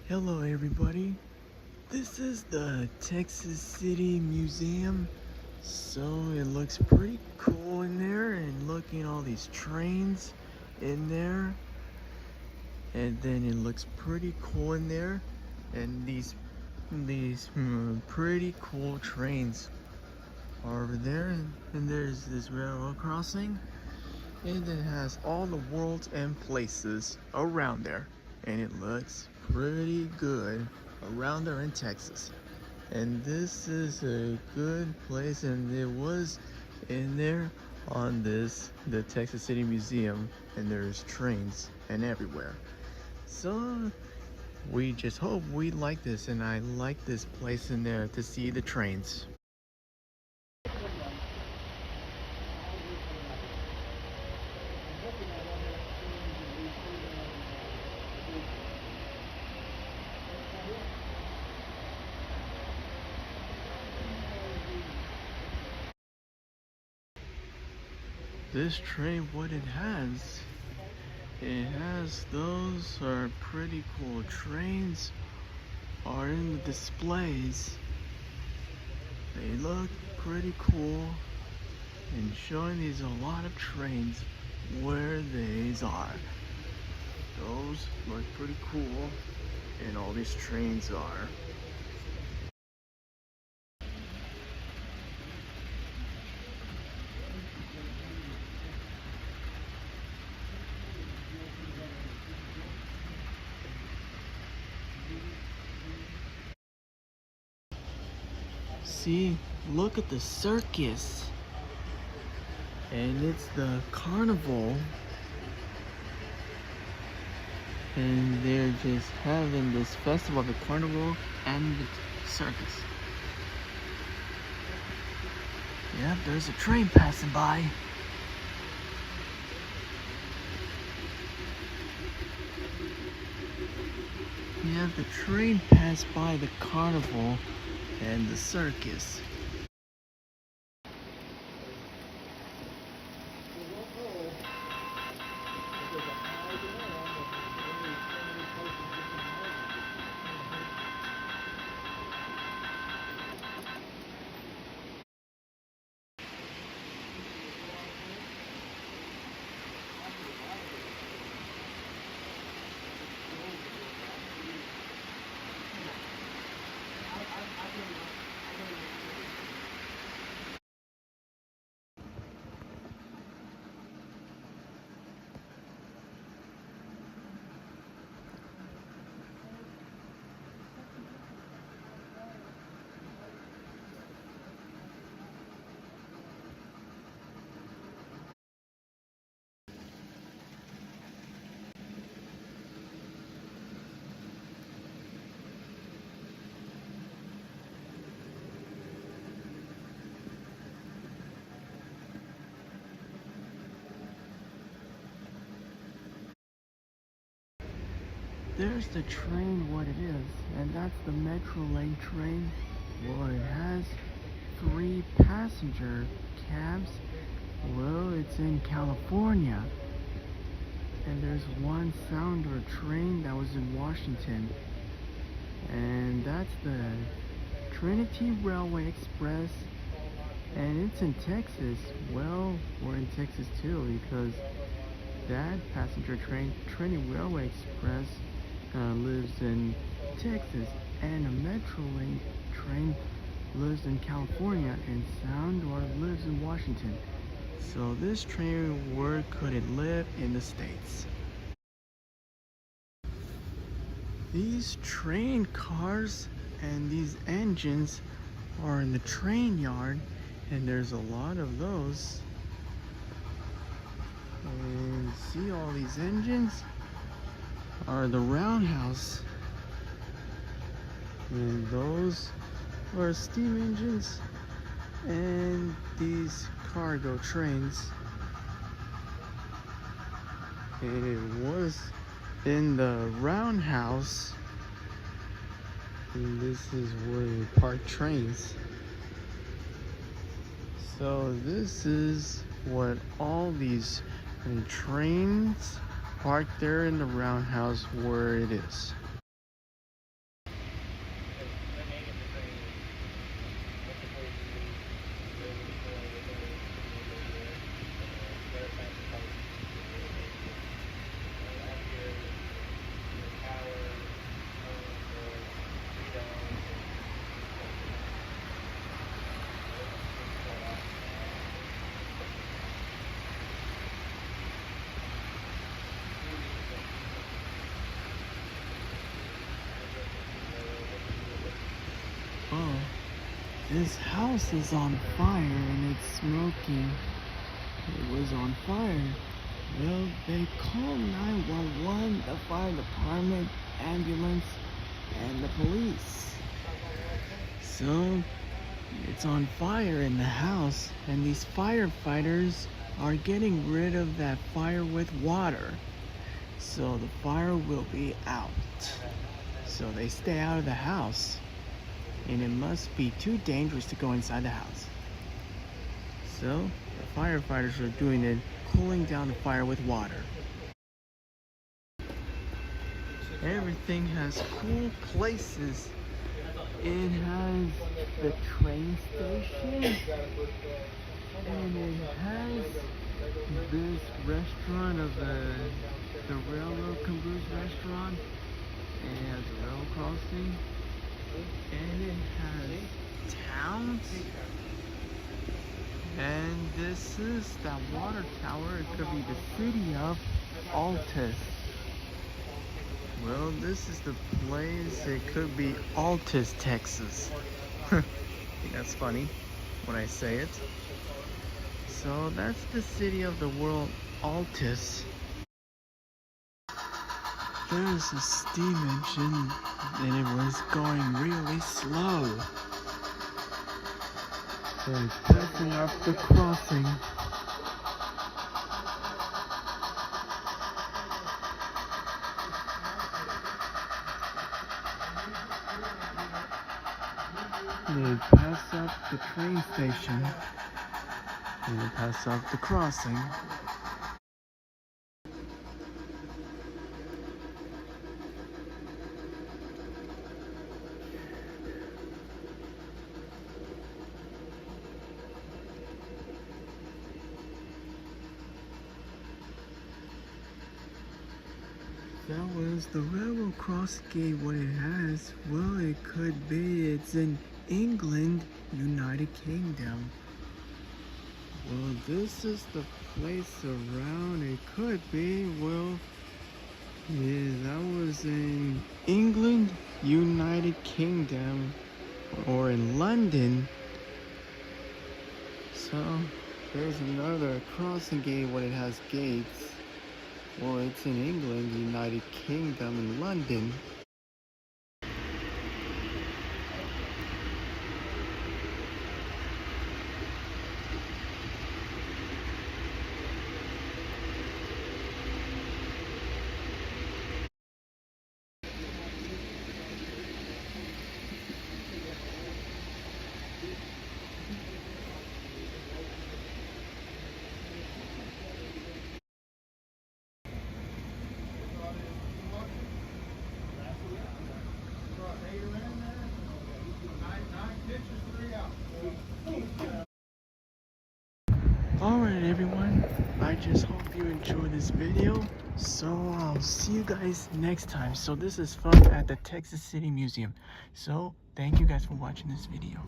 Hello everybody, this is the Texas City Museum. So it looks pretty cool in there, and looking at all these trains in there, and then it looks pretty cool in there, and these pretty cool trains are over there, and there's this railroad crossing, and it has all the worlds and places around there, and it looks pretty good around there in Texas. And this is a good place, and it was in there on the Texas City Museum, and there's trains and everywhere. So we just hope we like this, and I like this place in there to see the trains. This train, what it has those are pretty cool trains are in the displays. They look pretty cool, and showing these a lot of trains where these are. Those look pretty cool, and all these trains are. See, look at the circus, and it's the carnival, and they're just having this festival of the carnival and the circus. Yep, there's a train passing by. Yeah, the train passed by the carnival and the circus. There's the train, what it is, and that's the Metrolink train. Well, it has 3 passenger cabs. Well, it's in California. And there's one Sounder train that was in Washington. And that's the Trinity Railway Express. And it's in Texas. Well, we're in Texas too, because that passenger train, Trinity Railway Express, lives in Texas, and a Metrolink train lives in California, and Soundor lives in Washington. So this train, where could it live in the States? These train cars and these engines are in the train yard, and there's a lot of those. And see, all these engines are the roundhouse, and those are steam engines, and these cargo trains. And it was in the roundhouse, and this is where they park trains. So this is what all these trains parked there in the roundhouse where it is. This house is on fire and it's smoking. It was on fire. Well, they called 911, the fire department, ambulance, and the police. So, it's on fire in the house, and these firefighters are getting rid of that fire with water. So the fire will be out. So they stay out of the house. And it must be too dangerous to go inside the house. So the firefighters are doing it, cooling down the fire with water. Everything has cool places. It has the train station, and it has this restaurant of the railroad caboose restaurant, and it has a rail crossing, and it has towns, and this is that water tower. It could be the city of Altus. Well, this is the place. It could be Altus, Texas. That's funny when I say it. So that's the city of the world, Altus. There's a steam engine and it was going really slow. So it's passing up the crossing. They pass up the train station and they pass up the crossing. That was the railroad cross gate. What it has, well, it could be it's in England, United Kingdom. Well, this is the place around. It could be, well, yeah, that was in England, United Kingdom, or in London. So there's another crossing gate. What it has gates. Well, it's in England, United Kingdom, and London. Alright everyone, I just hope you enjoyed this video. So I'll see you guys next time. So this is fun at the Texas City Museum. So thank you guys for watching this video.